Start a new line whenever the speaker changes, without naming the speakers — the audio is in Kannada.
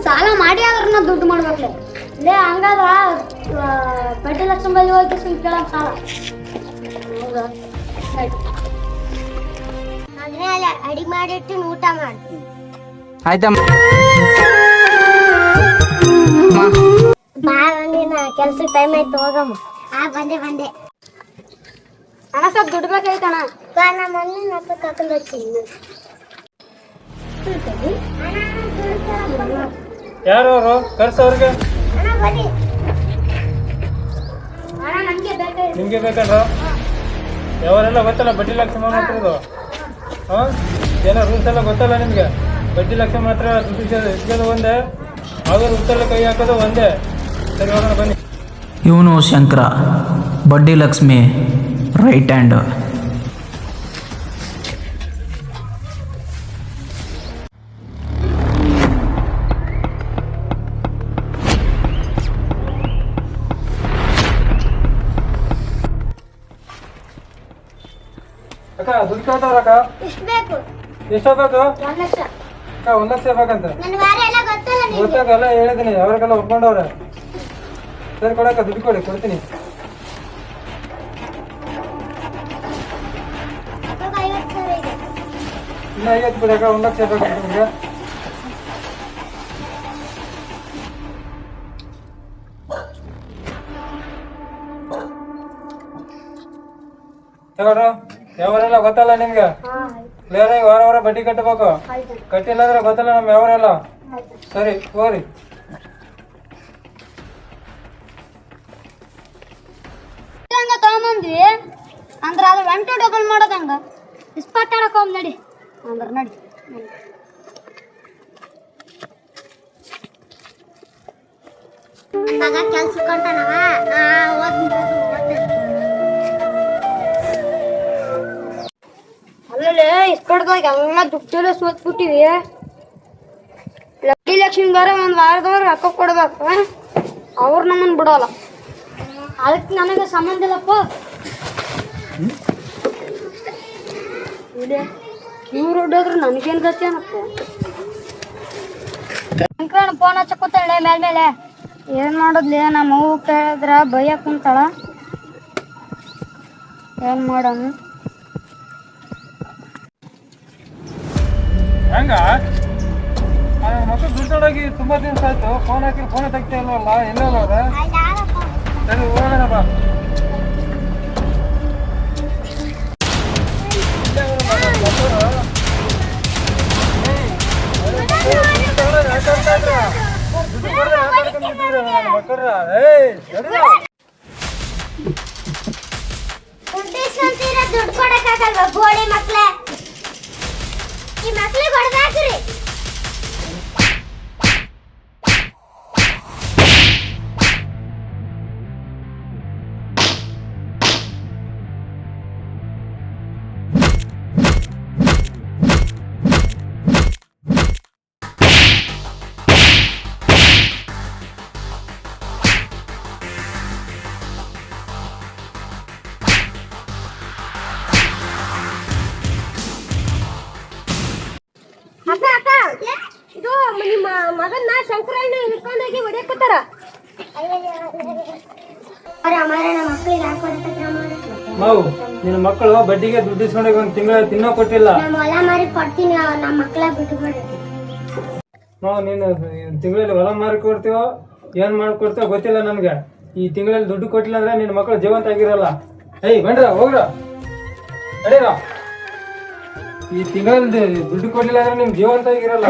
ಸಾಲ ಮಾಡಿ ಆದ್ರೆ ನಾ ದುಡ್ಡು ಮಾಡ್ಬೇಕ್ಲೆ ಲೇ ಹಂಗಾದ್ರ ಬಡ್ಡಿ ಲಕ್ಷ ಬಲ್ಲಿ ಹೋಗಿ ಕೇಳ ಸಾಲ ಹೌದಾ ಅಡಿಗೆ ಮಾಡಿಟ್ಟು ಊಟ ಮಾಡ್ತೀನಿ
ಆಯ್ತಮ್ಮ
ಬಾ ನೀನು ಕೆಲ್ಸಕ್ಕೆ ಟೈಮ್ ಆಯ್ತು ಹೋಗಮ್ಮ ಬಂದೆ ಅಣ್ಣ ಸ್ವಲ್ಪ ದುಡ್ಡು ಬೇಕಾಯ್ತಣ್ಣ ಬಾ ನಮ್ಮ ಮಮ್ಮಿ ಮತ್ತೆ ಕರ್ಕೊಂಡು ಹೋಗ್ತೀನಿ
ಯಾರು ಅವರು ಕರ್ಸವ್ರಿಗೆ
ಅಣ್ಣ ಬನ್ನಿ ಅಣ್ಣ ನನಗೆ ಬೇಕಾಯ್ತು
ನಿಮ್ಗೆ ಬೇಕಲ್ರ ಯಾವರೆಲ್ಲ ಗೊತ್ತಲ್ಲ ಬಡ್ಡಿ ಲಕ್ಷ ಮಾತಾಡೋದು ಹಾಂ ಏನೋ ರೂಲ್ಸ್ ಎಲ್ಲ ಗೊತ್ತಲ್ಲ ನಿಮಗೆ ಬಡ್ಡಿ ಲಕ್ಷ ಮಾತ್ರ ದುಡ್ಡು ಇಸ್ಕೋದು ಒಂದೇ ಆಗ ರೂಲ್ಸೆಲ್ಲ ಕೈ ಹಾಕೋದು ಒಂದೇ ಸರಿ ಹೋಗೋಣ ಬನ್ನಿ.
ಇವನು ಶಂಕರ ಬಡ್ಡಿ ಲಕ್ಷ್ಮಿ ರೈಟ್ ಹ್ಯಾಂಡ್.
ಅಕ್ಕ ದುಡ್ಡು ಕೇಳ್ತಾವ್ರಕ್ಕ
ಎಷ್ಟು ಬೇಕು
ಎಷ್ಟು ಬೇಕು
1 ಲಕ್ಷ
ಅಕ್ಕ 1 ಲಕ್ಷ ಬೇಕಂತ
ನನ್ನ ವಾರ ಎಲ್ಲ ಗೊತ್ತಲ್ಲ ನಿಮ್ಗೆ
ಗೊತ್ತಾಗಲ್ಲ ಹೇಳಿದ್ದೀನಿ ಅವ್ರಿಗೆಲ್ಲ ಒಪ್ಕೊಂಡವ್ರೆ ಸರಿ ಕೊಡಕ್ಕ ದುಡ್ಡು ಕೊಡ್ತೀನಿ
ಅವಾಗ 50,000 ಇದೆ
ಇನ್ನು 50 ಬಿಡಕ್ಕ 1 ಲಕ್ಷ ಬೇಕಂತ ನಿಮ್ಗೆ ತಗೊಳ್ರು ಯಾವರೆಲ್ಲ ಗೊತ್ತಲ್ಲ ನಿಮ್ಗೆ ಕ್ಲಿಯರ್ ಆಗಿ ವಾರ ಬಡ್ಡಿ ಕಟ್ಟಬೇಕು ಕಟ್ಟಿಲ್ಲ ಅಂದ್ರೆ ಗೊತ್ತಲ್ಲ ನಮ್ಮ ಯಾವರೆಲ್ಲ ಸರಿ ಹೋಗ್ರಿ
ಹಂಗ ತಗೊಂಬಂದ್ವಿ ಅಂದ್ರೆ ಅದು 1 to ಡಬಲ್ ಮಾಡೋದು ಹಂಗ ಇಸ್ಪಾಟ್ ಆಡಕ್ ಹೋಗ್ ನಡಿ ಅಂದ್ರೆ ನಡಿ ಮಗ ಕೆಲ್ಸ ಕೊಂಡನವ ಅಲ್ಲೇ ಇಸ್ಕೊಡ್ದಾಗ ಎಲ್ಲ ದುಡ್ಡೆಲ್ಲ ಸೋತ್ಬಿಟ್ಟಿವಿ ಲಕ್ಕಿ ಲಕ್ಷ್ಮಿ ಬೇರೆ ಒಂದು ವಾರದವ್ರು ರೊಕ್ಕ ಕೊಡ್ಬೇಕು ಅವ್ರು ನಮ್ಮನ್ನು ಬಿಡೋಲ್ಲ ಅದಕ್ಕೆ ನನಗೆ ಸಂಬಂಧ ಇಲ್ಲಪ್ಪ ಇವ್ರು ಹೊಡ್ಡೋದ್ರು ನನಗೇನು ಗತಿ ಅನ್ನಪ್ಪ ಅಂಕಣ ಫೋನ್ ಹಚ್ಚಕ್ಕೋತಾಳೆ ಮೇಲೆ ಏನು ಮಾಡೋದ್ಲಿ ನಮ್ಮ ಅವ್ವ ಕೇಳಿದ್ರ ಭಯ ಕುಂತಾಳ ಏನು ಮಾಡೋಣ
ಹೆಂಗ ಮಕ್ಕಳು ದುಡ್ಡೋಡೋಗಿ ತುಂಬಾ ದಿವಸ ಆಯ್ತು ಫೋನ್ ಹಾಕಿ ಫೋನ್ ತೆಗ್ತಾ ಇಲ್ವಲ್ಲ ಎಲ್ಲಲ್ಲ ಅವ್ರ ಸರಿ ಹೋಗೋಣ ಬಾ
ದುಡ್ಡು ಕೊಡಕ್ಕಾಗಲ್ವಾ ಗೋಳಿ ಮಕ್ಳೇ ಈ ಮಕ್ಳಿಗೆ ಹೊಡೆದಾಕ್ರಿ ಅಕ್ಕ ಅಕ್ಕ ಇದು ನಿಮ್ಮ ಮಗನ್ನ ಶಂಕರಣ್ಣ ಹಿಡ್ಕೊಂಡೋಗಿ ಹೊಡೆಯಕತ್ತಾರ
ಮಾವು ನಿನ್ನ ಮಕ್ಕಳು ಬಡ್ಡಿಗೆ ದುಡ್ಡು ಇಸ್ಕೊಂಡೋಗಿ 1 ತಿಂಗಳ ತಿನ್ನೋ ಕೊಟ್ಟಿಲ್ಲ
ಹೊಲ ಮಾರಿ ಕೊಡ್ತೀನಿ ನಮ್ಮ ಮಕ್ಕಳ ಬಿಟ್ಬಿಡ್ರಿ
ಮಾವು ನೀನು ತಿಂಗಳಲ್ಲಿ ಹೊಲ ಮಾರಿ ಕೊಡ್ತೀವೋ ಏನ್ ಮಾಡ್ಕೊಡ್ತೀವೋ ಗೊತ್ತಿಲ್ಲ ನಮ್ಗೆ ಈ ತಿಂಗಳಲ್ಲಿ ದುಡ್ಡು ಕೊಟ್ಟಿಲ್ಲ ಅಂದ್ರೆ ನಿನ್ನ ಮಕ್ಕಳು ಜೀವಂತ ಆಗಿರಲ್ಲ ಏಯ್ ಬಂಡ್ರ ಹೋಗ್ರ ನಡೀರ ಈ ತಿಂಗಳಲ್ಲಿ ದುಡ್ಡು ಕೊಡ್ಲಿಲ್ಲ ಅಂದ್ರೆ ನಿಮ್ ಜೀವಂತ ಆಗಿರಲ್ಲ